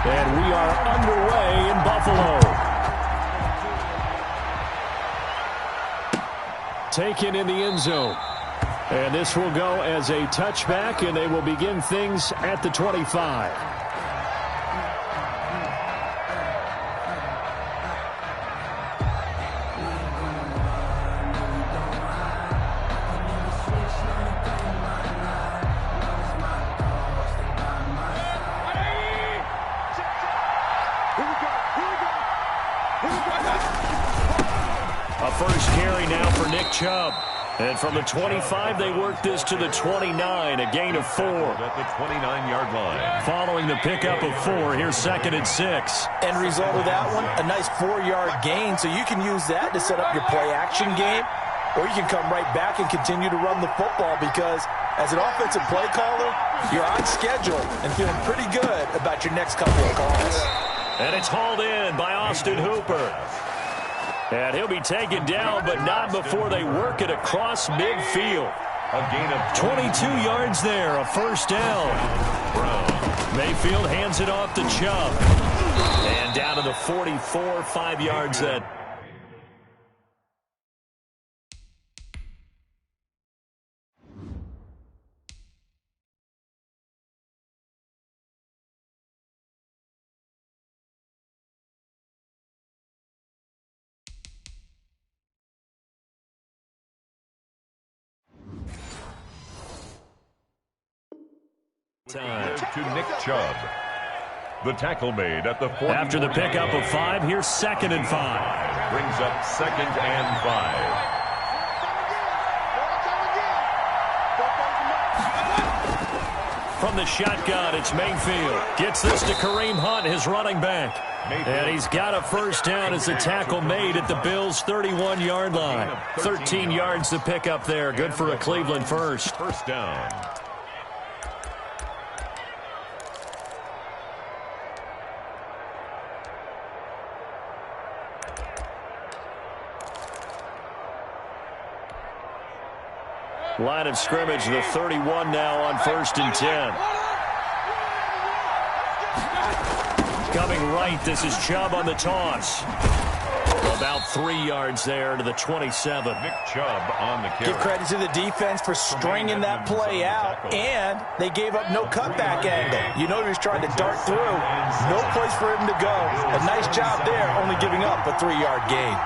And we are underway in Buffalo. Taken in the end zone. And this will go as a touchback, and they will begin things at the 25. A first carry now for Nick Chubb. And from the 25, they work this to the 29, a gain of 4. At the 29-yard line. Following the pickup of 4, here's 2nd and 6. End result of that one, a nice 4-yard gain, so you can use that to set up your play-action game, or you can come right back and continue to run the football because as an offensive play caller, you're on schedule and feeling pretty good about your next couple of calls. And it's hauled in by Austin Hooper. And he'll be taken down, but not before they work it across midfield. A gain of 22 yards there, a first down. Mayfield hands it off to Chubb. And down to the 44, 5 yards then. Time to Nick Chubb. The tackle made at the 40. After the pickup of 5, here's 2nd and 5. Brings up 2nd and 5. From the shotgun, it's Mayfield. Gets this to Kareem Hunt, his running back. And he's got a first down as the tackle made at the Bills' 31-yard line. 13 yards to pick up there. Good for a Cleveland first. First down. Line of scrimmage, the 31 now on 1st and 10. Coming right, this is Chubb on the toss. About 3 yards there to the 27. Nick Chubb on the carry. Give credit to the defense for stringing that play out, and they gave up no cutback angle. You know he was trying to dart through. No place for him to go. A nice job there, only giving up a 3-yard gain.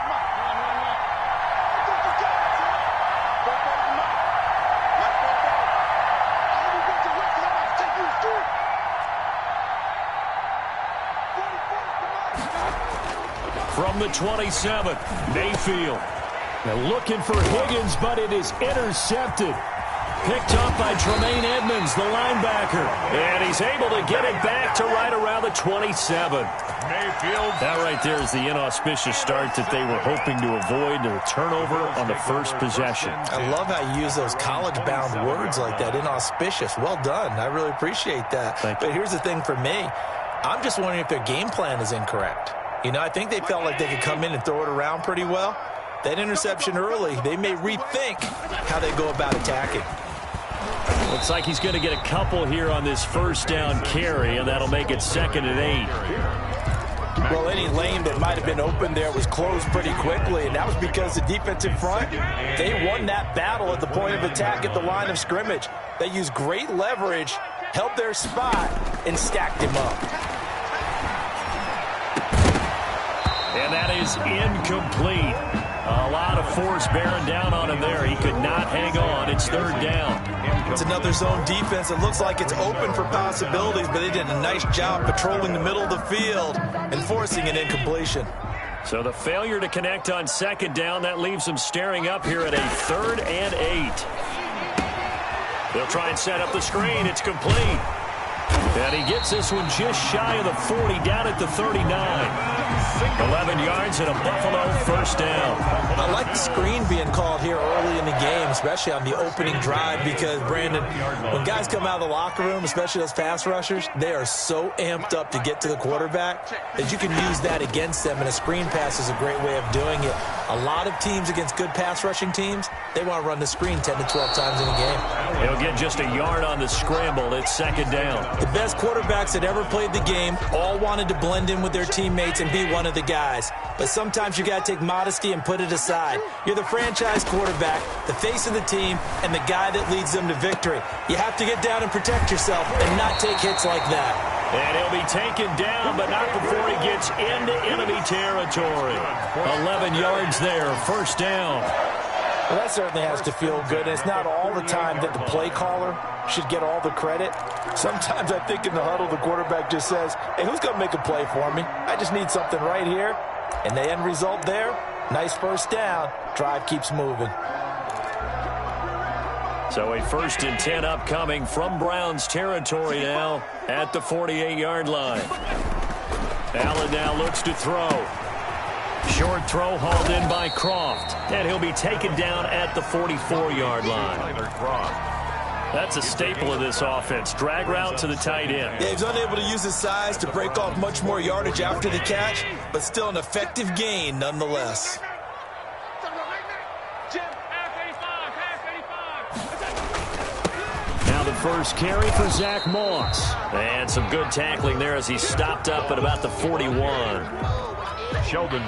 From the 27, Mayfield. They're looking for Higgins, but it is intercepted. Picked up by Tremaine Edmonds, the linebacker. And he's able to get it back to right around the 27. Mayfield. That right there is the inauspicious start that they were hoping to avoid, a turnover on the first possession. I love how you use those college-bound words like that, inauspicious. Well done. I really appreciate that. But here's the thing for me. I'm just wondering if their game plan is incorrect. You know, I think they felt like they could come in and throw it around pretty well. That interception early, they may rethink how they go about attacking. Looks like he's going to get a couple here on this first down carry, and that'll make it 2nd and 8. Well, any lane that might have been open there was closed pretty quickly, and that was because the defensive front, they won that battle at the point of attack at the line of scrimmage. They used great leverage, held their spot, and stacked him up. And that is incomplete. A lot of force bearing down on him there. He could not hang on. It's 3rd down. It's another zone defense. It looks like it's open for possibilities, but they did a nice job patrolling the middle of the field and forcing an incompletion. So the failure to connect on 2nd down, that leaves them staring up here at a 3rd and 8. They'll try and set up the screen. It's complete. And he gets this one just shy of the 40, down at the 39. 11 yards and a Buffalo first down. I like the screen being called here early in the game, especially on the opening drive, because, Brandon, when guys come out of the locker room, especially those pass rushers, they are so amped up to get to the quarterback that you can use that against them, and a screen pass is a great way of doing it. A lot of teams against good pass rushing teams, they want to run the screen 10 to 12 times in a game. He'll get just a yard on the scramble. It's 2nd down. The best best quarterbacks that ever played the game all wanted to blend in with their teammates and be one of the guys. But sometimes you got to take modesty and put it aside. You're the franchise quarterback, the face of the team, and the guy that leads them to victory. You have to get down and protect yourself and not take hits like that. And he'll be taken down, but not before he gets into enemy territory. 11 yards there, first down. Well, that certainly has to feel good. And it's not all the time that the play caller should get all the credit. Sometimes I think in the huddle, the quarterback just says, hey, who's going to make a play for me? I just need something right here. And the end result there, nice first down. Drive keeps moving. So a 1st and 10 upcoming from Browns territory now at the 48-yard line. Allen now looks to throw. Short throw hauled in by Croft. And he'll be taken down at the 44-yard line. That's a staple of this offense. Drag route to the tight end. Yeah, he's unable to use his size to break off much more yardage after the catch, but still an effective gain nonetheless. Now the first carry for Zach Moss. And some good tackling there as he stopped up at about the 41.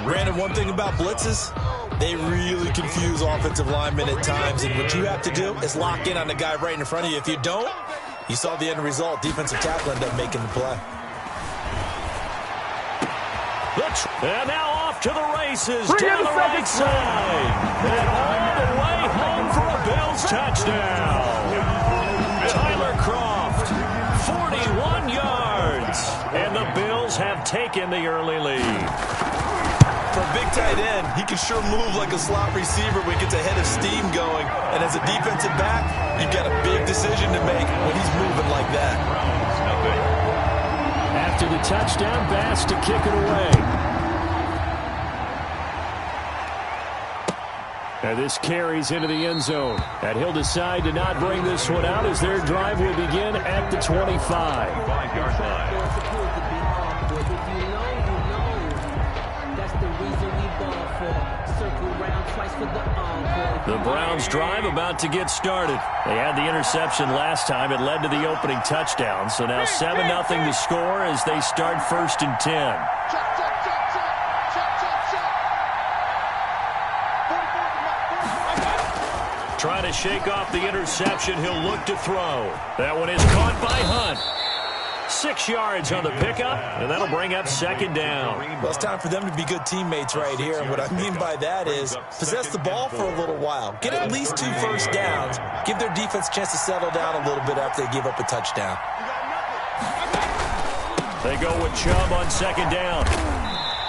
Brandon, one thing about blitzes, they really confuse offensive linemen at times, and what you have to do is lock in on the guy right in front of you. If you don't, you saw the end result. Defensive tackle ended up making the play. And now off to the races down the right side. And all the way home for a Bills touchdown. Tyler Croft, 41 yards. And the Bills have taken the early lead. For a big tight end, he can sure move like a slot receiver when he gets a head of steam going. And as a defensive back, you've got a big decision to make when he's moving like that. After the touchdown, Bass to kick it away. And this carries into the end zone. And he'll decide to not bring this one out as their drive will begin at the 25. 5-yard line. The Browns drive about to get started. They had the interception last time. It led to the opening touchdown. So now 7-0 to score as they start 1st and 10. Trying to shake off the interception. He'll look to throw. That one is caught by Hunt. 6 yards on the pickup, and that'll bring up 2nd down. Well, it's time for them to be good teammates right here. And what I mean by that is possess the ball for a little while. Get at least 2 first downs. Give their defense a chance to settle down a little bit after they give up a touchdown. They go with Chubb on 2nd down.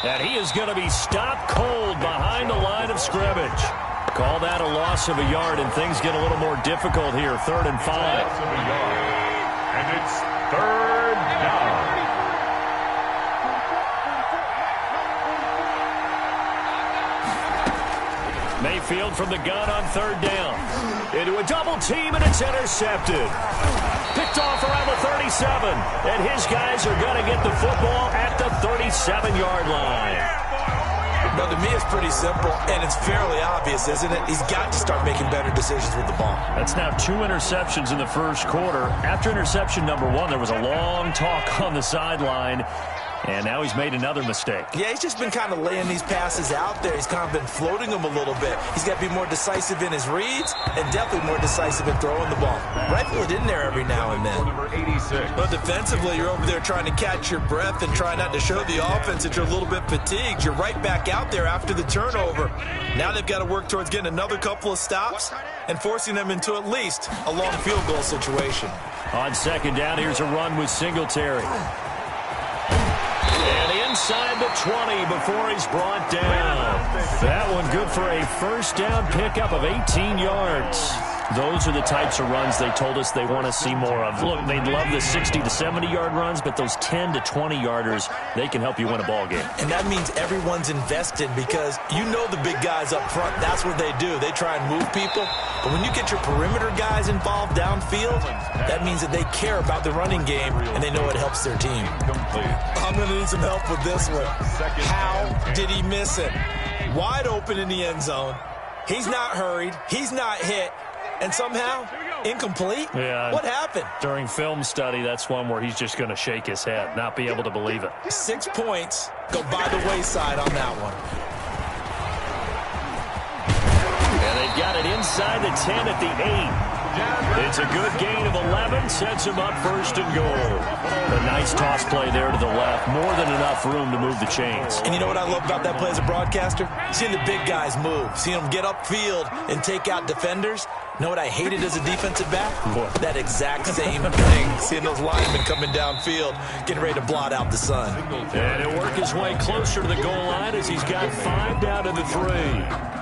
And he is going to be stopped cold behind the line of scrimmage. Call that a loss of a yard, and things get a little more difficult here. 3rd and 5. And it's 3rd down. Mayfield from the gun on 3rd down. Into a double team, and it's intercepted. Picked off around the 37. And his guys are going to get the football at the 37-yard line. Well, to me, it's pretty simple, and it's fairly obvious, isn't it? He's got to start making better decisions with the ball. That's now 2 interceptions in the first quarter. After interception number 1, there was a long talk on the sideline, and now he's made another mistake. Yeah, he's just been kind of laying these passes out there. He's kind of been floating them a little bit. He's got to be more decisive in his reads and definitely more decisive in throwing the ball. Rifle it in there every now and then. Number 86. But defensively, you're over there trying to catch your breath and try not to show the offense that you're a little bit fatigued. You're right back out there after the turnover. Now they've got to work towards getting another couple of stops and forcing them into at least a long field goal situation. On 2nd down, here's a run with Singletary. And inside the 20 before he's brought down. That one good for a 1st down pickup of 18 yards. Those are the types of runs they told us they want to see more of. Look, they love the 60 to 70-yard runs, but those 10 to 20-yarders, they can help you win a ball game. And that means everyone's invested because you know the big guys up front, that's what they do. They try and move people. But when you get your perimeter guys involved downfield, that means that they care about the running game and they know it helps their team. I'm going to need some help with this one. How did he miss it? Wide open in the end zone. He's not hurried. He's not hit. And somehow, Incomplete? Yeah. What happened? During film study, that's one where he's just going to shake his head, not be able to believe it. 6 points go by the wayside on that one. And they've got it inside the 10 at the 8. It's a good gain of 11, sets him up first and goal. A nice toss play there to the left. More than enough room to move the chains. And you know what I love about that play as a broadcaster? Seeing the big guys move. Seeing them get upfield and take out defenders. You know what I hated as a defensive back? What? That exact same thing. Seeing those linemen coming downfield, getting ready to blot out the sun. And he'll work his way closer to the goal line as he's got 5 down to the 3.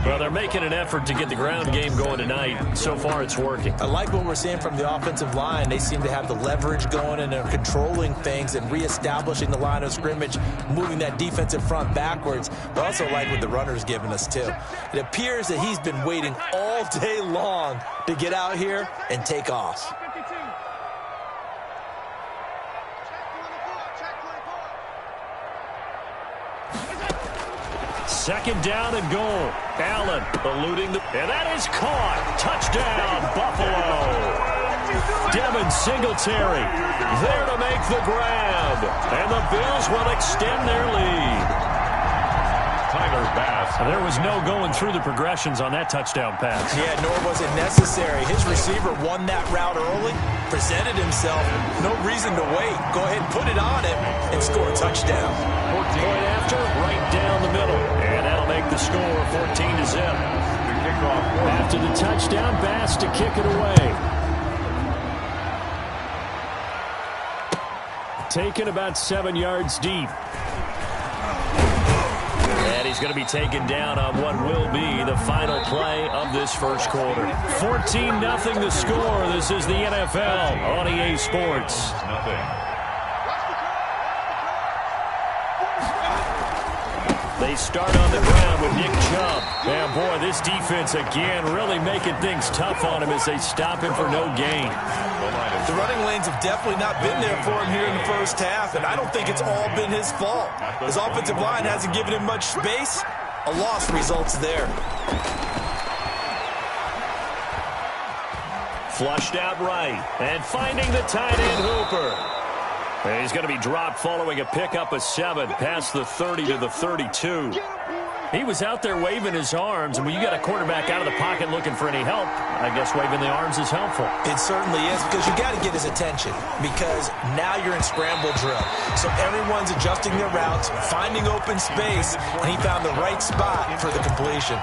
Well, they're making an effort to get the ground game going tonight. So far, it's working. I like what we're seeing from the offensive line. They seem to have the leverage going, and they're controlling things and reestablishing the line of scrimmage, moving that defensive front backwards. But I also like what the runner's giving us, too. It appears that he's been waiting all day long to get out here and take off. Second down and goal. Allen eluding and that is caught. Touchdown, Buffalo. Devin Singletary there to make the grab. And the Bills will extend their lead. Tyler Bass. There was no going through the progressions on that touchdown pass. Yeah, nor was it necessary. His receiver won that route early, presented himself. No reason to wait. Go ahead and put it on him and score a touchdown. Point after, right down the middle. And that'll make the score 14-0. After the touchdown, Bass to kick it away. Taken about 7 yards deep. And he's going to be taken down on what will be the final play of this first quarter. 14-0 the score. This is the NFL on EA Sports. They start on the ground with Nick Chubb. And boy, this defense again really making things tough on him as they stop him for no gain. The running lanes have definitely not been there for him here in the first half, and I don't think it's all been his fault. His offensive line hasn't given him much space. A loss results there. Flushed out right, and finding the tight end Hooper. And he's going to be dropped following a pickup of 7 past the 30 to the 32. He was out there waving his arms, and when you got a quarterback out of the pocket looking for any help, I guess waving the arms is helpful. It certainly is, because you got to get his attention, because now you're in scramble drill. So everyone's adjusting their routes, finding open space, and he found the right spot for the completion.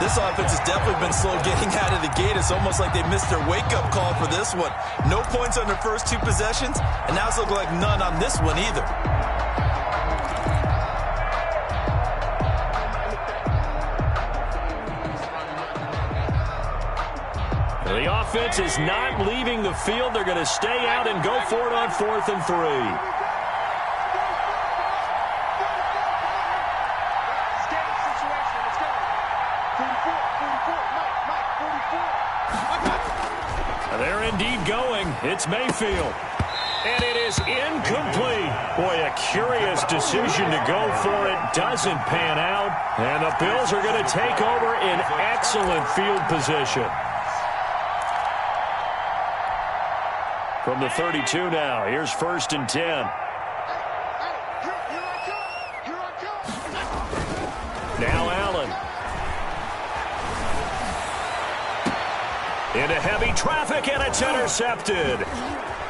This offense has definitely been slow getting out of the gate. It's almost like they missed their wake-up call for this one. No points on their first 2 possessions, and now it's looking like none on this one either. The offense is not leaving the field. They're going to stay out and go for it on 4th and 3. They're indeed going. It's Mayfield. And it is incomplete. Boy, a curious decision to go for it. Doesn't pan out. And the Bills are going to take over in excellent field position. From the 32 now, here's 1st and 10. Now Allen. Into heavy traffic, and it's intercepted.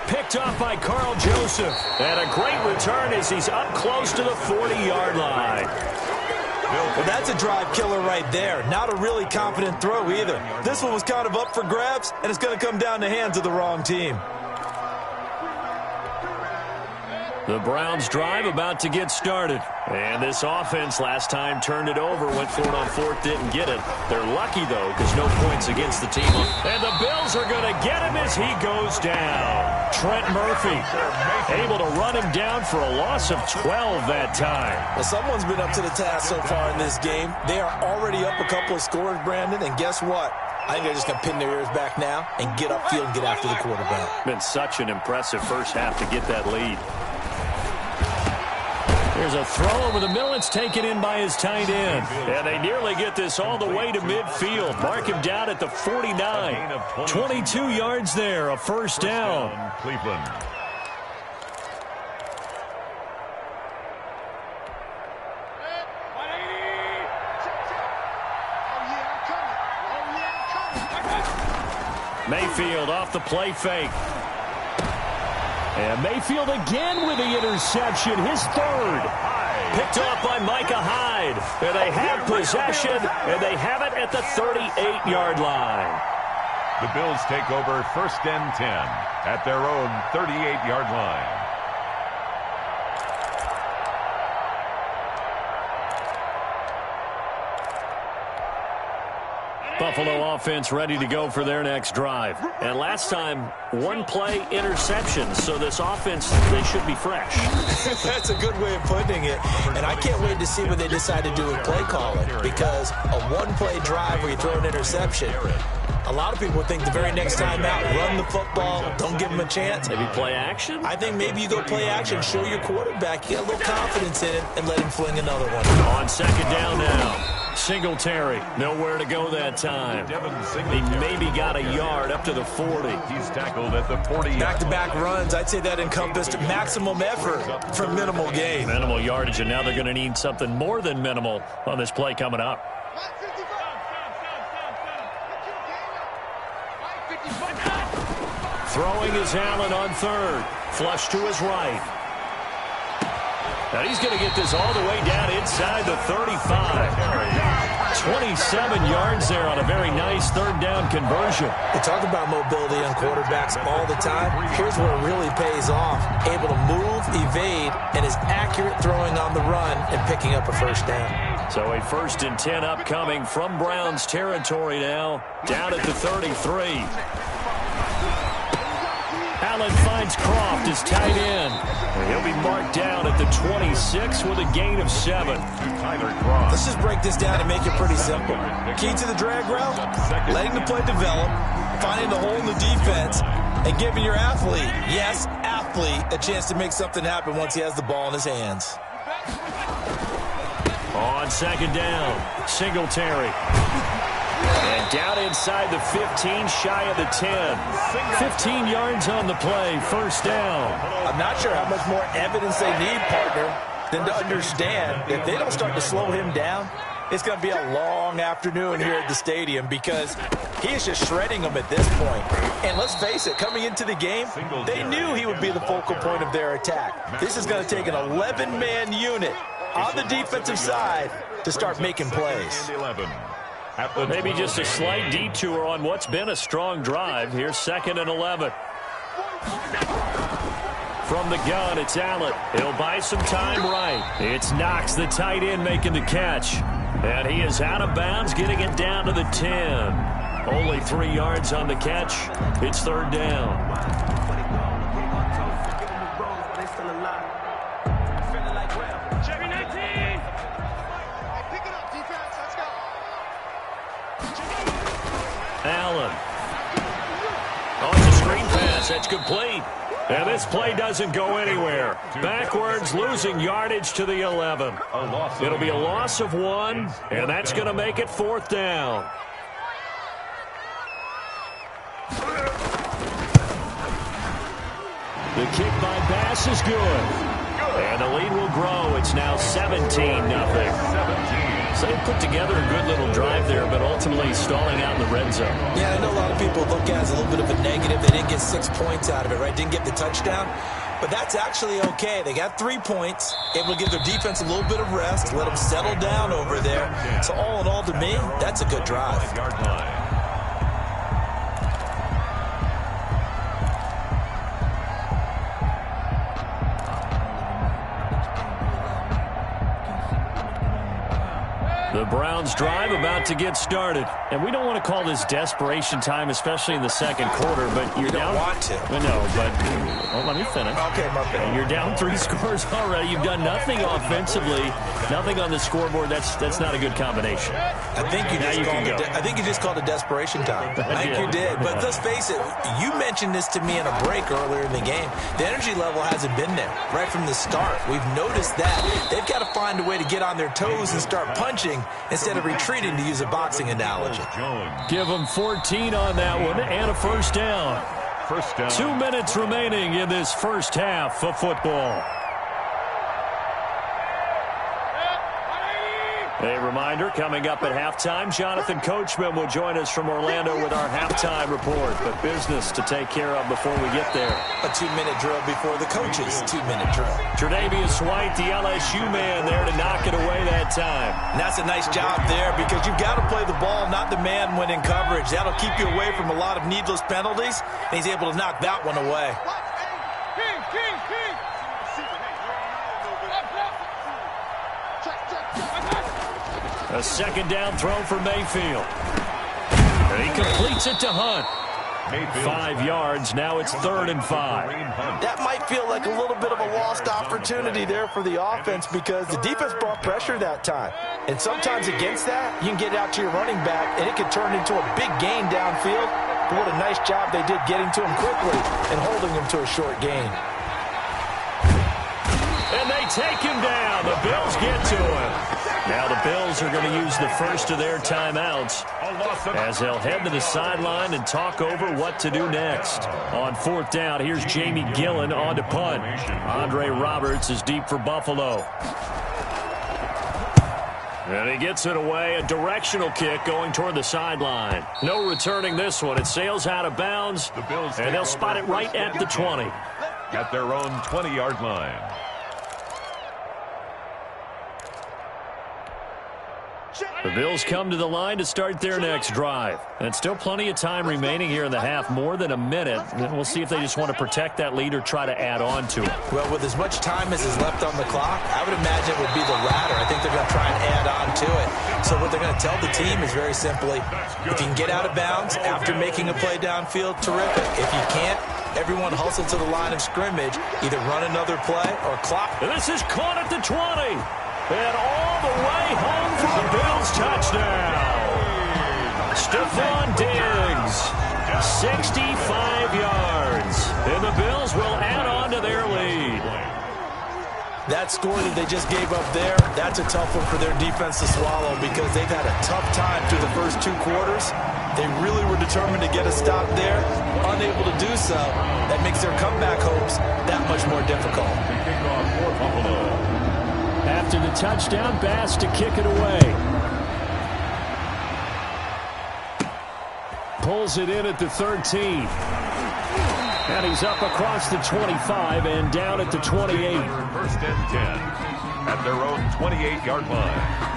Picked off by Carl Joseph. And a great return as he's up close to the 40-yard line. Well, that's a drive killer right there. Not a really confident throw either. This one was kind of up for grabs, and it's going to come down the hands of the wrong team. The Browns drive about to get started. And this offense last time turned it over, went for it on 4th, didn't get it. They're lucky, though, because no points against the team. And the Bills are going to get him as he goes down. Trent Murphy able to run him down for a loss of 12 that time. Well, someone's been up to the task so far in this game. They are already up a couple of scores, Brandon, and guess what? I think they're just going to pin their ears back now and get upfield and get after the quarterback. Been such an impressive first half to get that lead. There's a throw over the middle. It's taken in by his tight end. And they nearly get this all the way to midfield. Mark him down at the 49. 22 yards there, a first down. Cleveland. Mayfield off the play fake. And Mayfield again with the interception, his third. Picked off by Micah Hyde. And they have possession, and they have it at the 38-yard line. The Bills take over 1st and 10 at their own 38-yard line. Buffalo offense ready to go for their next drive. And last time, one play interception. So this offense, they should be fresh. That's a good way of putting it. And I can't wait to see what they decide to do with play calling. Because a one-play drive where you throw an interception, a lot of people think the very next time out, run the football, don't give them a chance. Maybe play action? I think maybe you go play action, show your quarterback, you get a little confidence in it, and let him fling another one. On 2nd down now. Singletary, nowhere to go that time. He maybe got a yard up to the 40. He's tackled at the 40. Back-to-back runs, I'd say that encompassed maximum effort for minimal gain. Minimal yardage, and now they're going to need something more than minimal on this play coming up. Throwing is Allen on 3rd. Flush to his right. And he's going to get this all the way down inside the 35. 27 yards there on a very nice 3rd down conversion. We talk about mobility on quarterbacks all the time. Here's where it really pays off. Able to move, evade, and is accurate throwing on the run and picking up a first down. So a 1st and 10 upcoming from Browns territory now. Down at the 33. Allen finds Croft, his tight end. He'll be marked down at the 26 with a gain of 7. Let's just break this down and make it pretty simple. Key to the drag route, letting the play develop, finding the hole in the defense, and giving your athlete, yes, athlete, a chance to make something happen once he has the ball in his hands. On 2nd down, Singletary. And down inside the 15, shy of the 10. 15 yards on the play, 1st down. I'm not sure how much more evidence they need, partner, than to understand if they don't start to slow him down, it's going to be a long afternoon here at the stadium because he is just shredding them at this point. And let's face it, coming into the game, they knew he would be the focal point of their attack. This is going to take an 11-man unit on the defensive side to start making plays. Maybe just a slight detour on what's been a strong drive. Here's 2nd and 11. From the gun, it's Allen. He'll buy some time right. It's Knox, the tight end, making the catch. And he is out of bounds, getting it down to the 10. Only 3 yards on the catch. It's 3rd down. Allen. Oh, it's a screen pass. That's complete. And this play doesn't go anywhere. Backwards, losing yardage to the 11. It'll be a loss of 1, and that's going to make it 4th down. The kick by Bass is good. And the lead will grow. It's now 17-0. So they put together a good little drive there, but ultimately stalling out in the red zone. Yeah, I know a lot of people look at it as a little bit of a negative. They didn't get 6 points out of it, right? Didn't get the touchdown. But that's actually okay. They got 3 points, able to give their defense a little bit of rest, let them settle down over there. So all in all, to me, that's a good drive. The Browns drive about to get started. And we don't want to call this desperation time, especially in the second quarter, but you're down. Don't want to. No, but let me finish. Okay, my bad. You're down 3 scores already. You've done nothing offensively, nothing on the scoreboard. That's not a good combination. I think you just called it desperation time. I think you did. But let's face it, you mentioned this to me in a break earlier in the game. The energy level hasn't been there right from the start. We've noticed that. They've got to find a way to get on their toes and start punching instead of retreating, to use a boxing analogy. Give them 14 on that one and a first down. 2 minutes remaining in this first half of football. A reminder, coming up at halftime, Jonathan Coachman will join us from Orlando with our halftime report. But business to take care of before we get there. A 2-minute drill before the coach's 2-minute drill. Tre'Davious White, the LSU man, there to knock it away that time. And that's a nice job there, because you've got to play the ball, not the man when in coverage. That'll keep you away from a lot of needless penalties, and he's able to knock that one away. A second down throw for Mayfield. And he completes it to Hunt. 5 yards. Now it's 3rd and 5. That might feel like a little bit of a lost opportunity there for the offense, because the defense brought pressure that time. And sometimes against that, you can get out to your running back, and it can turn into a big gain downfield. But what a nice job they did getting to him quickly and holding him to a short gain. And they take him down. The Bills get to him. Now the Bills are going to use the first of their timeouts as they'll head to the sideline and talk over what to do next. On 4th down, here's Jamie Gillen on to punt. Andre Roberts is deep for Buffalo. And he gets it away, a directional kick going toward the sideline. No returning this one. It sails out of bounds, and they'll spot it right at the 20. At their own 20-yard line. The Bills come to the line to start their next drive. And still plenty of time remaining here in the half, more than a minute. And we'll see if they just want to protect that lead or try to add on to it. Well, with as much time as is left on the clock, I would imagine it would be the latter. I think they're going to try and add on to it. So what they're going to tell the team is very simply, if you can get out of bounds after making a play downfield, terrific. If you can't, everyone hustle to the line of scrimmage, either run another play or clock. And this is caught at the 20. And all the way home for the Bills touchdown. Stephon Diggs, 65 yards. And the Bills will add on to their lead. That score that they just gave up there, that's a tough one for their defense to swallow, because they've had a tough time through the first 2 quarters. They really were determined to get a stop there. Unable to do so, that makes their comeback hopes that much more difficult. After the touchdown, Bass to kick it away. Pulls it in at the 13. And he's up across the 25 and down at the 28. 1st and 10 at their own 28-yard line.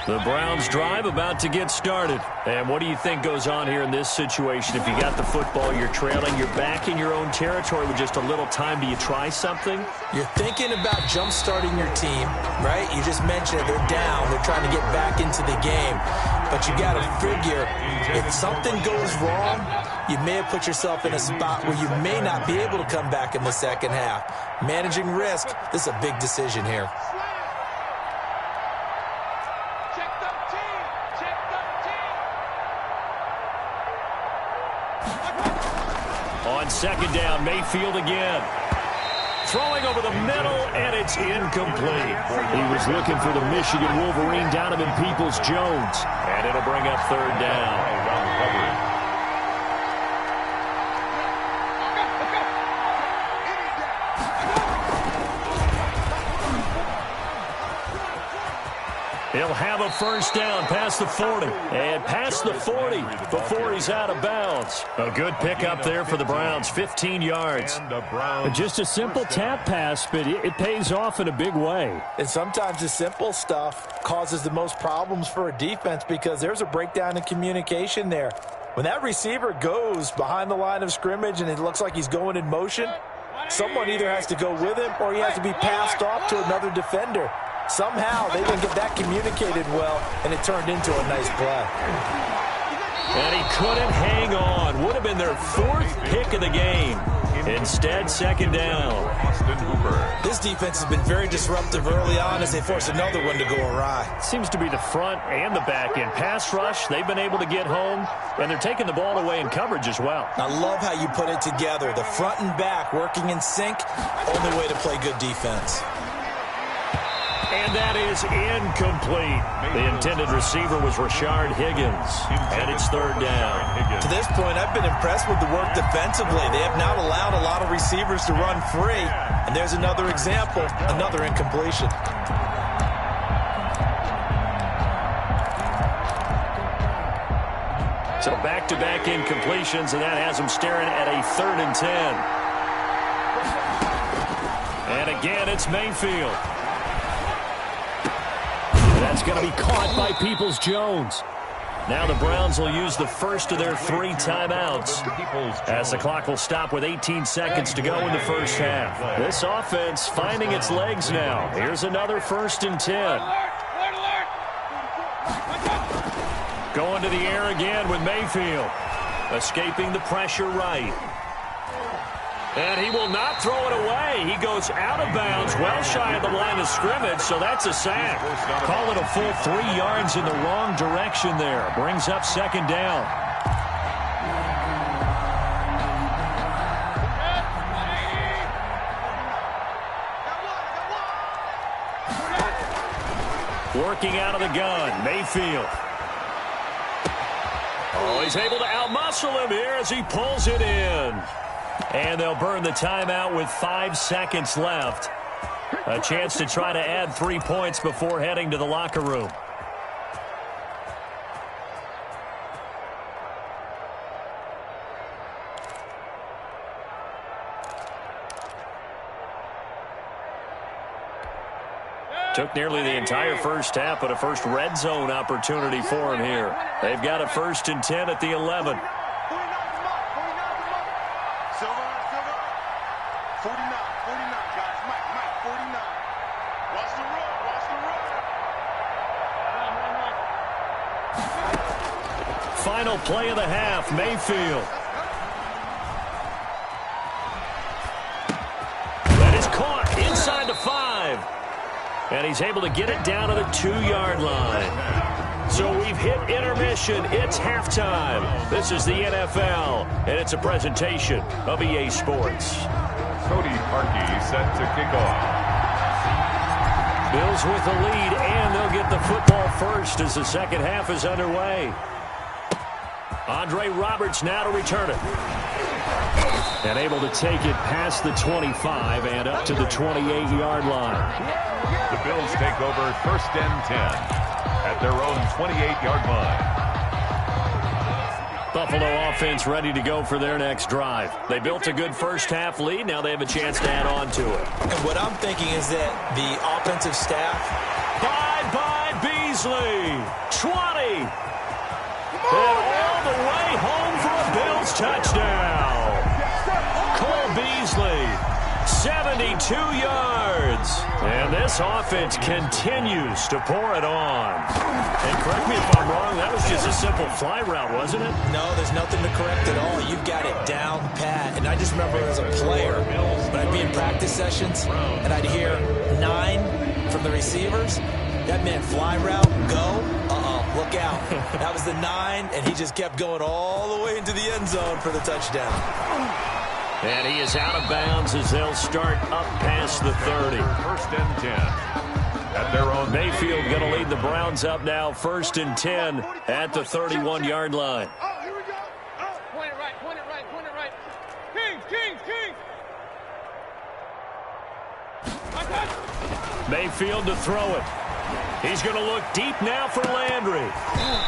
The Browns drive about to get started. And what do you think goes on here in this situation? If you got the football, you're trailing, you're back in your own territory with just a little time. Do you try something? You're thinking about jump-starting your team, right? You just mentioned it. They're down. They're trying to get back into the game. But you got to figure, if something goes wrong, you may have put yourself in a spot where you may not be able to come back in the second half. Managing risk, this is a big decision here. On 2nd down, Mayfield again. Throwing over the middle, and it's incomplete. He was looking for the Michigan Wolverine, Donovan Peoples-Jones. And it'll bring up 3rd down. He'll have a first down past the 40. And past the 40 before he's out of bounds. A good pickup there for the Browns, 15 yards. Just a simple tap pass, but it pays off in a big way. And sometimes the simple stuff causes the most problems for a defense, because there's a breakdown in communication there. When that receiver goes behind the line of scrimmage and it looks like he's going in motion, someone either has to go with him or he has to be passed off to another defender. Somehow they didn't get that communicated well, and it turned into a nice play. And he couldn't hang on. Would have been their 4th pick of the game. Instead, second down. Austin Hooper. This defense has been very disruptive early on as they force another one to go awry. Seems to be the front and the back end. Pass rush, they've been able to get home, and they're taking the ball away in coverage as well. I love how you put it together. The front and back working in sync, only way to play good defense. And that is incomplete. The intended receiver was Rashard Higgins, and it's third down. To this point, I've been impressed with the work defensively. They have not allowed a lot of receivers to run free. And there's another example, another incompletion. So back-to-back incompletions, and that has them staring at a 3rd and 10. And again, it's Mayfield. That's going to be caught by Peoples-Jones. Now the Browns will use the first of their 3 timeouts as the clock will stop with 18 seconds to go in the first half. This offense finding its legs now. Here's another 1st and 10. Going to the air again with Mayfield. Escaping the pressure right. And he will not throw it away. He goes out of bounds, well shy of the line of scrimmage, so that's a sack. Call it a full 3 yards in the wrong direction there. Brings up second down. Working out of the gun, Mayfield. Oh, he's able to outmuscle him here as he pulls it in. And they'll burn the timeout with 5 seconds left. A chance to try to add 3 points before heading to the locker room. Took nearly the entire first half, but a first red zone opportunity for him here. They've got a 1st and 10 at the 11. 49, guys. Mike, 49. Watch the run, Final play of the half, Mayfield. That is caught inside the 5. And he's able to get it down to the 2-yard line. So we've hit intermission. It's halftime. This is the NFL, and it's a presentation of EA Sports. Cody Parkey set to kick off. Bills with the lead, and they'll get the football first as the second half is underway. Andre Roberts now to return it. And able to take it past the 25 and up to the 28-yard line. The Bills take over 1st and 10 at their own 28-yard line. Buffalo offense ready to go for their next drive. They built a good first half lead. Now they have a chance to add on to it. And what I'm thinking is that the offensive staff. Bye-bye, Beasley. 20. And all the way home for a Bills touchdown. Cole Beasley, 72 yards. And this offense continues to pour it on. And correct me if I'm wrong, that was just a simple fly route, wasn't it? No, there's nothing to correct at all. You've got it down pat. And I just remember as a player, when I'd be in practice sessions, and I'd hear 9 from the receivers, that meant fly route, go, look out. That was the 9, and he just kept going all the way into the end zone for the touchdown. And he is out of bounds as they'll start up past the 30. 1st and 10 at their own. Mayfield going to lead the Browns up now, 1st and 10 at the 31-yard line. Oh, here we go. Oh, point it right. Kings. Mayfield to throw it. He's going to look deep now for Landry.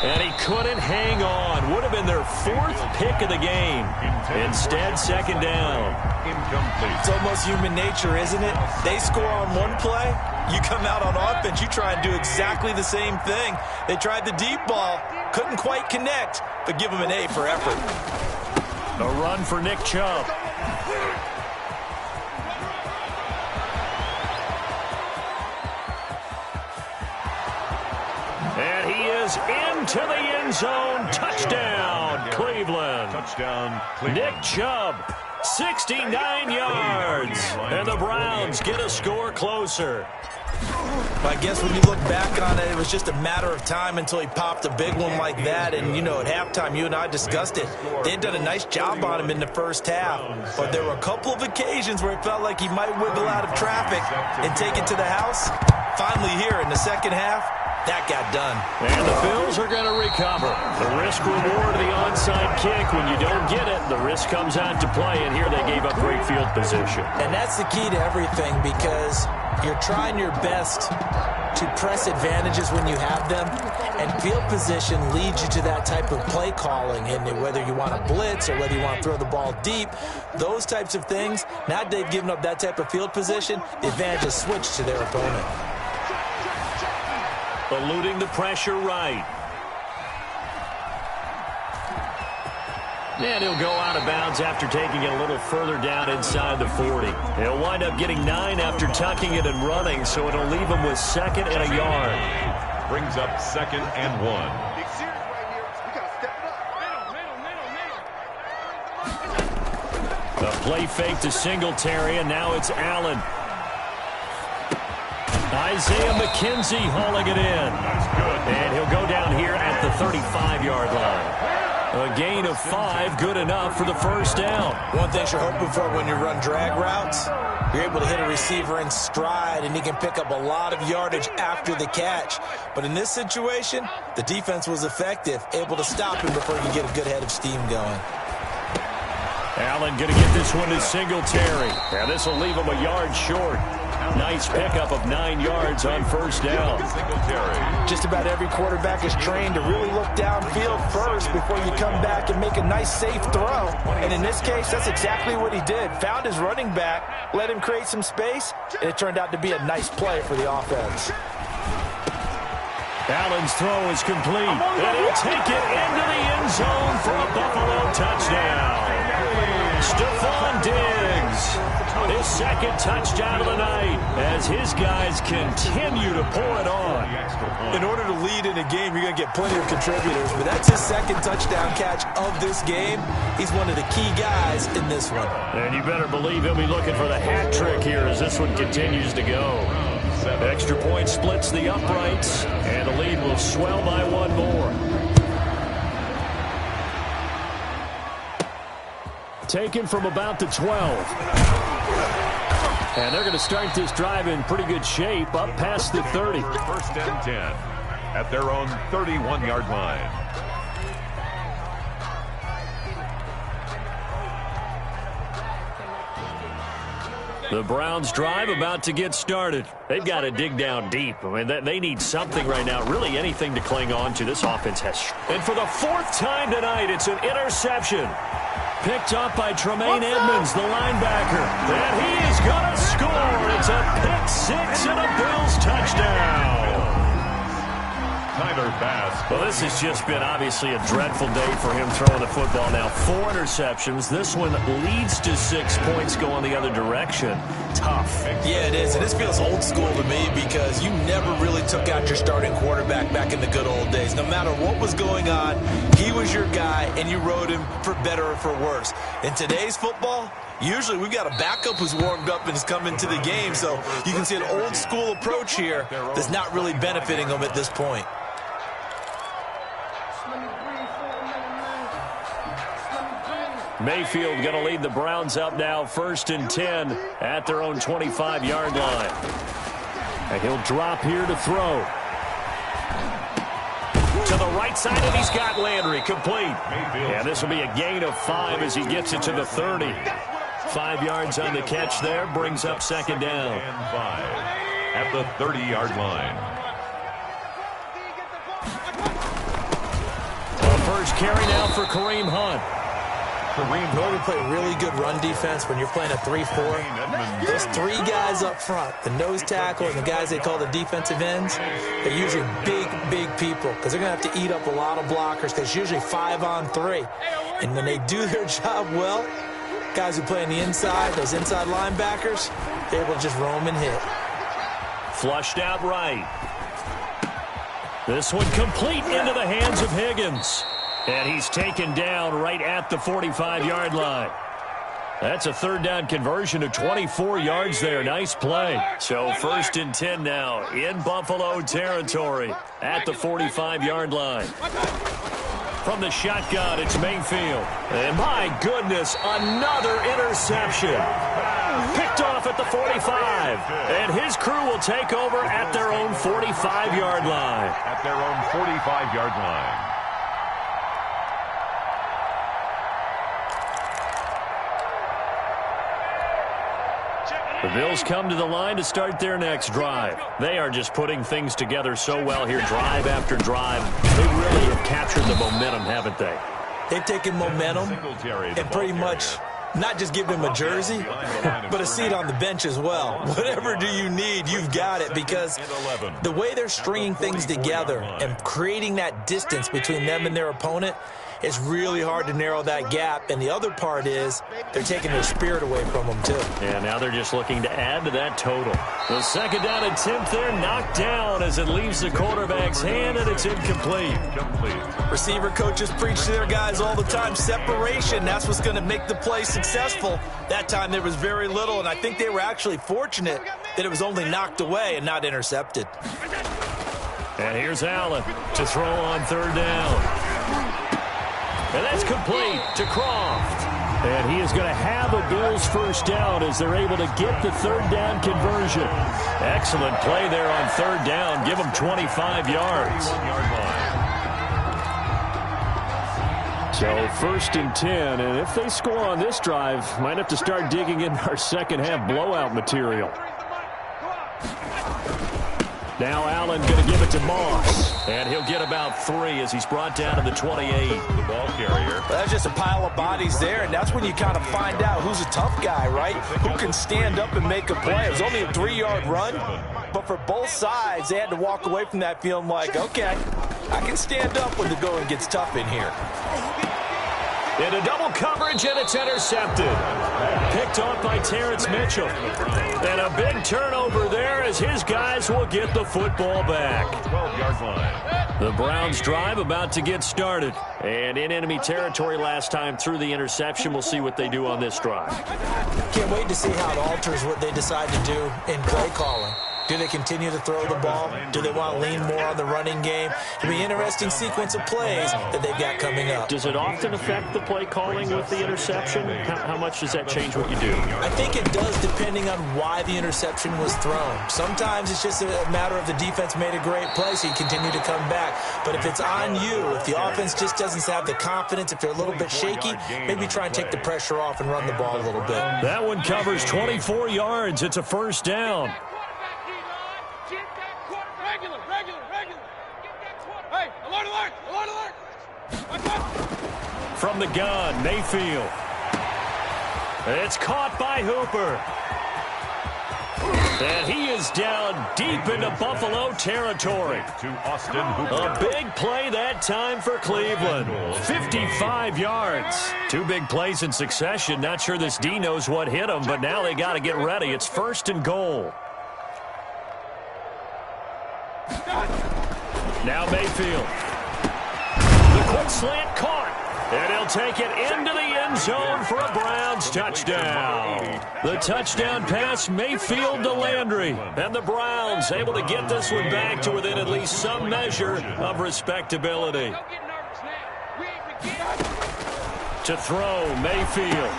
And he couldn't hang on. Would have been their 4th pick of the game. Instead, second down. Incomplete. It's almost human nature, isn't it? They score on one play. You come out on offense, you try and do exactly the same thing. They tried the deep ball. Couldn't quite connect, but give them an A for effort. A run for Nick Chubb. goes into the end zone. Touchdown, Cleveland. Touchdown, Cleveland. Nick Chubb, 69 yards. And the Browns get a score closer. I guess when you look back on it, it was just a matter of time until he popped a big one like that. And, you know, at halftime, you and I discussed it. They had done a nice job on him in the first half. But there were a couple of occasions where it felt like he might wiggle out of traffic and take it to the house. Finally here in the second half, that got done. And the Bills are going to recover. The risk-reward of the onside kick. When you don't get it, the risk comes out to play. And here they gave up great field position. And that's the key to everything, because you're trying your best to press advantages when you have them, and field position leads you to that type of play calling. And whether you want to blitz or whether you want to throw the ball deep, those types of things, now that they've given up that type of field position, the advantage is switched to their opponent. Eluding the pressure right. And he'll go out of bounds after taking it a little further down inside the 40. He'll wind up getting 9 after tucking it and running, so it'll leave him with 2nd and a yard. Brings up 2nd and 1. Big series right here. We got to step it up. The play fake to Singletary, and now it's Allen. Isaiah McKenzie hauling it in. And he'll go down here at the 35-yard line. A gain of 5, good enough for the first down. One thing you're hoping for when you run drag routes, you're able to hit a receiver in stride, and he can pick up a lot of yardage after the catch. But in this situation, the defense was effective, able to stop him before he could get a good head of steam going. Allen going to get this one to Singletary. Now this will leave him a yard short. Nice pickup of 9 yards on first down. Just about every quarterback is trained to really look downfield first before you come back and make a nice, safe throw. And in this case, that's exactly what he did. Found his running back, let him create some space, and it turned out to be a nice play for the offense. Allen's throw is complete. And he'll take it into the end zone for a Buffalo touchdown. Stephon Diggs, his 2nd touchdown of the night as his guys continue to pour it on. In order to lead in a game, you're going to get plenty of contributors, but that's his 2nd touchdown catch of this game. He's one of the key guys in this one. And you better believe he'll be looking for the hat trick here as this one continues to go. Extra point splits the uprights, and the lead will swell by 1 more. Taken from about the 12. And they're going to start this drive in pretty good shape, up past the 30. 1st and 10 at their own 31-yard line. The Browns drive about to get started. They've got to dig down deep. I mean, they need something right now, really anything to cling on to. This offense has. And for the 4th time tonight, it's an interception. Picked up by Tremaine Edmonds, the linebacker. And he is going to score. It's a pick 6 and a Bills touchdown. Tyler Bass. Well, this has just been obviously a dreadful day for him throwing the football. Now 4 interceptions. This one leads to 6 points going the other direction. Tough. Yeah, it is. And this feels old school to me because you never really took out your starting quarterback back in the good old days. No matter what was going on, he was your guy, and you rode him for better or for worse. In today's football, usually we've got a backup who's warmed up and has come into the game. So you can see an old school approach here that's not really benefiting them at this point. Mayfield going to lead the Browns up now, 1st and 10 at their own 25-yard line. And he'll drop here to throw. To the right side, and he's got Landry complete. And this will be a gain of 5 as he gets it to the 30. 5 yards on the catch there, brings up 2nd down. And 5 at the 30-yard line. The first carry now for Kareem Hunt. You know, we play really good run defense when you're playing a 3-4. Those 3 guys up front, the nose tackle and the guys they call the defensive ends, they're usually big, big people because they're going to have to eat up a lot of blockers because it's usually 5 on 3. And when they do their job well, guys who play on the inside, those inside linebackers, they're able to just roam and hit. Flushed out right. This one complete into the hands of Higgins. And he's taken down right at the 45-yard line. That's a third down conversion of 24 yards there. Nice play. So 1st and 10 now in Buffalo territory at the 45-yard line. From the shotgun, it's Mayfield. And my goodness, another interception. Picked off at the 45. And his crew will take over at their own 45-yard line. At their own 45-yard line. The Bills come to the line to start their next drive. They are just putting things together so well here, drive after drive. They really have captured the momentum, haven't they? They've taken momentum and pretty much not just give him a jersey, but a seat on the bench as well. Whatever do you need, you've got it, because the way they're stringing things together and creating that distance between them and their opponent, it's really hard to narrow that gap. And the other part is they're taking their spirit away from them, too. And now they're just looking to add to that total. The second down attempt there knocked down as it leaves the quarterback's hand, and it's incomplete. Receiver coaches preach to their guys all the time. Separation, that's what's going to make the play successful. That time there was very little, and I think they were actually fortunate that it was only knocked away and not intercepted. And here's Allen to throw on third down. And that's complete to Croft. And he is going to have a Bills first down as they're able to get the third down conversion. Excellent play there on third down. Give them 25 yards. So 1st and 10. And if they score on this drive, might have to start digging in our second half blowout material. Now Allen going to give it to Moss. And he'll get about 3 as he's brought down to the 28. The ball carrier. Well, that's just a pile of bodies there, and that's when you kind of find out who's a tough guy, right? Who can stand up and make a play. It was only a 3-yard run, but for both sides, they had to walk away from that feeling like, okay, I can stand up when the going gets tough in here. Into double coverage, and it's intercepted. Picked off by Terrence Mitchell. And a big turnover there as his guys will get the football back. 12-yard line. The Browns drive about to get started. And in enemy territory last time through the interception. We'll see what they do on this drive. Can't wait to see how it alters what they decide to do in play calling. Do they continue to throw the ball? Do they want to lean more on the running game? It'll be an interesting sequence of plays that they've got coming up. Does it often affect the play calling with the interception? How much does that change what you do? I think it does, depending on why the interception was thrown. Sometimes it's just a matter of the defense made a great play, so you continue to come back. But if it's on you, if the offense just doesn't have the confidence, if they're a little bit shaky, maybe try and take the pressure off and run the ball a little bit. That one covers 24 yards. It's a first down. From the gun, Mayfield. It's caught by Hooper. And he is down deep into Buffalo territory. To Austin Hooper. A big play that time for Cleveland. 55 yards. 2 big plays in succession. Not sure this D knows what hit him, but now they got to get ready. It's 1st and goal. Now Mayfield. The quick slant caught. And he'll take it into the end zone for a Browns touchdown. The touchdown pass, Mayfield to Landry. And the Browns able to get this one back to within at least some measure of respectability. To throw, Mayfield.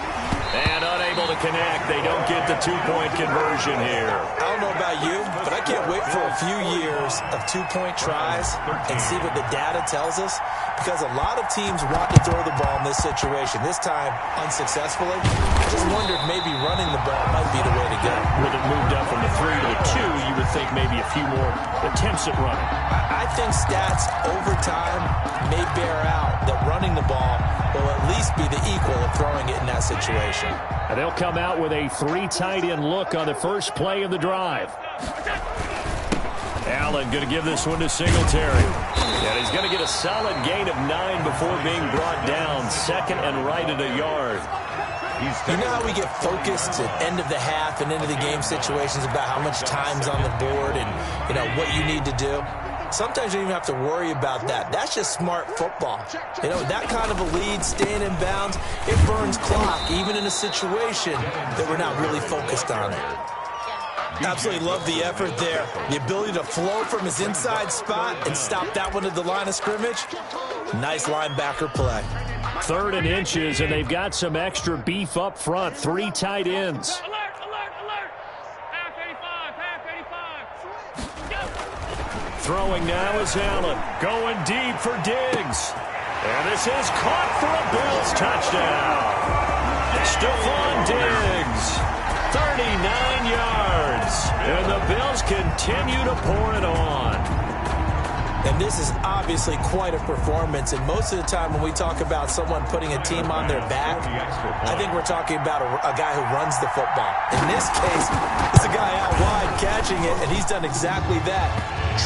And unable to connect. They don't get the 2-point conversion here. I don't know about you, but I can't wait for a few years of 2-point tries and see what the data tells us, because a lot of teams want to throw the ball in this situation. This time, unsuccessfully. I just wondered maybe running the ball might be the way to go. With it moved up from the 3 to the 2, you would think maybe a few more attempts at running. I think stats over time may bear out that running the ball will at least be the equal of throwing it in that situation. And they'll come out with a 3 tight end look on the first play of the drive. Allen going to give this one to Singletary. And he's going to get a solid gain of 9 before being brought down. 2nd and right at a yard. You know how we get focused at end of the half and into the game situations about how much time's on the board and, you know, what you need to do? sometimes you don't even have to worry about that. That's just smart football. You know, that kind of a lead, staying in bounds, it burns clock, even in a situation that we're not really focused on it. Absolutely love the effort there. The ability to flow from his inside spot and stop that one at the line of scrimmage. Nice linebacker play. 3rd and inches, and they've got some extra beef up front. 3 tight ends. Alert, alert, alert. Half 85, half 85. Go. Throwing now is Allen. Going deep for Diggs. And this is caught for a Bills touchdown. Stephon Diggs. 39 yards. And the Bills continue to pour it on. And this is obviously quite a performance. And most of the time when we talk about someone putting a team on their back, I think we're talking about a guy who runs the football. In this case, it's a guy out wide catching it, and he's done exactly that,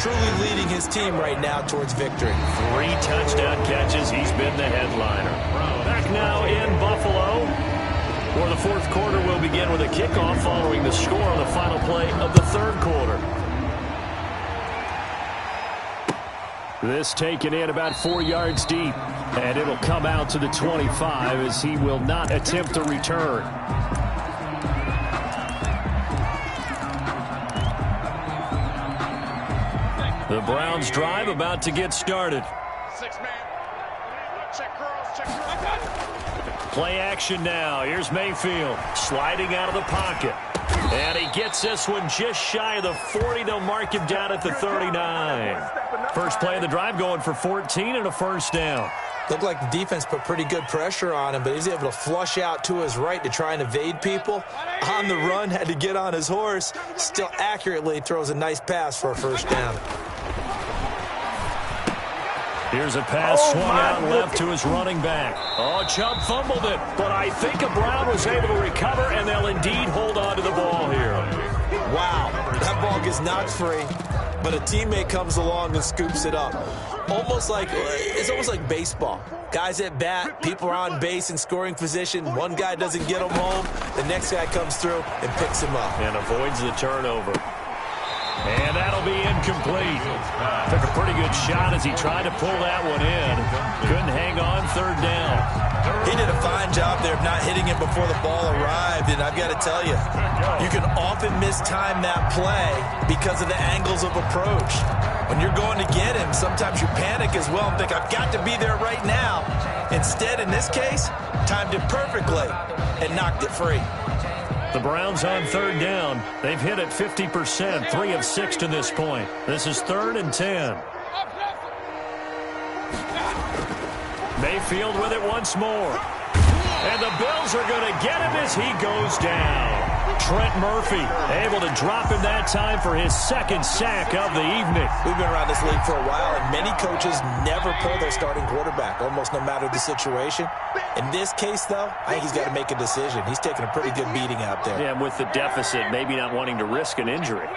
truly leading his team right now towards victory. 3 touchdown catches. He's been the headliner. Back now in Buffalo, where the 4th quarter will begin with a kickoff following the score on the final play of the 3rd quarter. This taken in about 4 yards deep, and it'll come out to the 25 as he will not attempt to return. The Browns drive about to get started. 6-man. Check curls, check curls. Play action now. Here's Mayfield sliding out of the pocket. And he gets this one just shy of the 40. They'll mark him down at the 39. First play of the drive going for 14 and a first down. Looked like the defense put pretty good pressure on him, but he's able to flush out to his right to try and evade people. On the run, had to get on his horse. Still accurately throws a nice pass for a first down. Here's a pass swung out left to his running back. Oh, Chubb fumbled it, but I think a Brown was able to recover, and they'll indeed hold on to the ball here. Wow, that ball gets knocked free, but a teammate comes along and scoops it up. It's almost like baseball. Guys at bat, people are on base in scoring position. One guy doesn't get him home. The next guy comes through and picks him up. And avoids the turnover. And that'll be incomplete. Took a pretty good shot as he tried to pull that one in. Couldn't hang on 3rd down. He did a fine job there of not hitting it before the ball arrived, and I've got to tell you, you can often mistime that play because of the angles of approach. When you're going to get him, sometimes you panic as well and think, I've got to be there right now. Instead, in this case, timed it perfectly and knocked it free. The Browns on 3rd down. They've hit it 50%, 3 of 6 to this point. This is 3rd and 10. Mayfield with it once more. And the Bills are going to get him as he goes down. Trent Murphy able to drop him that time for his 2nd sack of the evening. We've been around this league for a while, and many coaches never pull their starting quarterback, almost no matter the situation. In this case, though, I think he's got to make a decision. He's taking a pretty good beating out there. Yeah, with the deficit, maybe not wanting to risk an injury.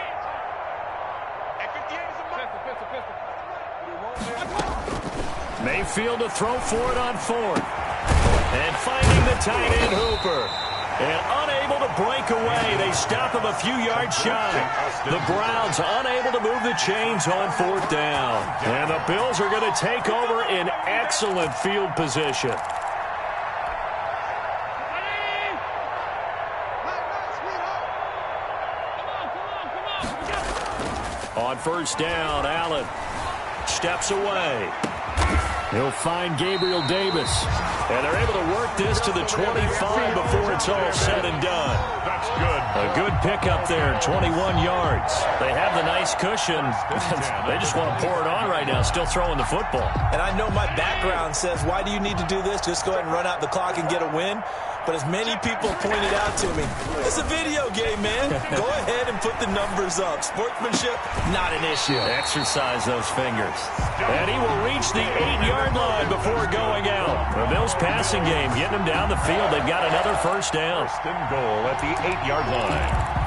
Mayfield to throw for it on 4th. And finding the tight end Hooper. And unable to break away. They stop him a few yards shy. The Browns unable to move the chains on 4th down. And the Bills are going to take over in excellent field position. On 1st down, Allen steps away. He'll find Gabriel Davis. And they're able to work this to the 25 before it's all said and done. That's good. A good pickup there, 21 yards. They have the nice cushion. They just want to pour it on right now, still throwing the football. And I know my background says, why do you need to do this? Just go ahead and run out the clock and get a win. But as many people pointed out to me, it's a video game, man. Go ahead and put the numbers up. Sportsmanship, not an issue. Exercise those fingers. And he will reach the 8-yard line before going out. The Bills passing game, getting them down the field. They've got another first down. First and goal at the 8-yard line.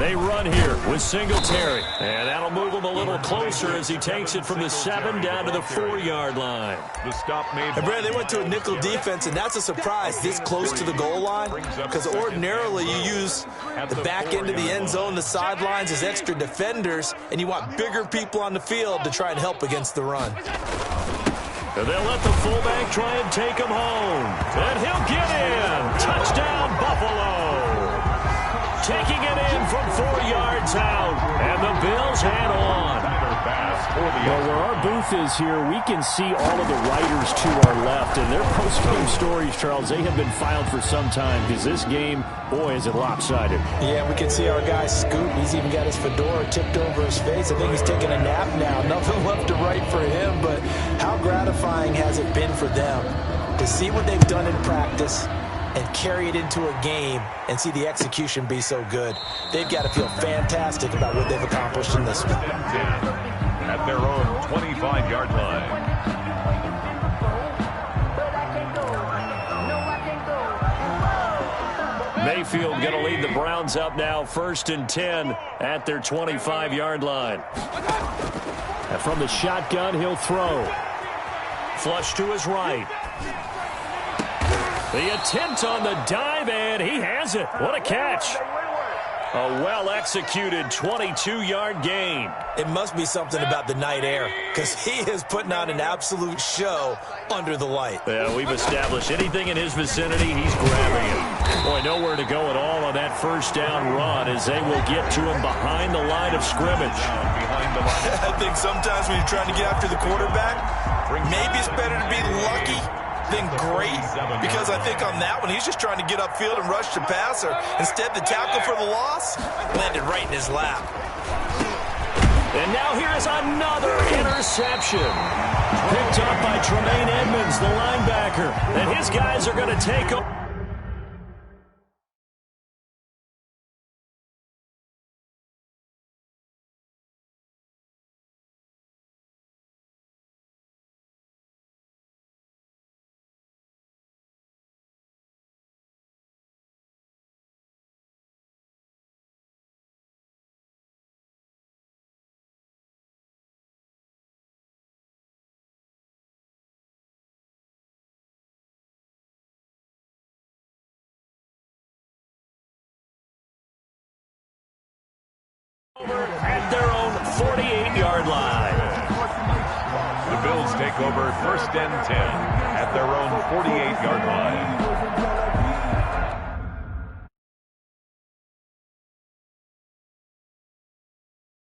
They run here with Singletary. And that'll move him a little closer as he takes it from the 7 down to the 4-yard line. The stop made. And Brad, they went to a nickel defense, and that's a surprise this close to the goal line, because ordinarily you use the back end of the end zone, the sidelines as extra defenders, and you want bigger people on the field to try and help against the run. And they'll let the fullback try and take him home. And he'll get in. Touchdown, Buffalo. Taking it in from 4 yards out. And the Bills head on. Well, where our booth is here, we can see all of the writers to our left. And their post-game stories, Charles, they have been filed for some time because this game, boy, is it lopsided. Yeah, we can see our guy Scoop. He's even got his fedora tipped over his face. I think he's taking a nap now. Nothing left to write for him, but how gratifying has it been for them to see what they've done in practice and carry it into a game and see the execution be so good. They've got to feel fantastic about what they've accomplished in this one. At their own 25-yard line. Mayfield going to lead the Browns up now, 1st and 10 at their 25-yard line. And from the shotgun, he'll throw. Flush to his right. The attempt on the dive, and he has it. What a catch. A well-executed 22-yard gain. It must be something about the night air, because he is putting on an absolute show under the light. Yeah, we've established anything in his vicinity, he's grabbing it. Boy, nowhere to go at all on that first down run as they will get to him behind the line of scrimmage. I think sometimes when you're trying to get after the quarterback, maybe it's better to be lucky than great, because I think on that one, he's just trying to get upfield and rush the passer. Instead, the tackle for the loss landed right in his lap. And now here is another interception. Picked up by Tremaine Edmonds, the linebacker. And his guys are going to take him. At their own 48-yard line. The Bills take over 1st and 10 at their own 48-yard line.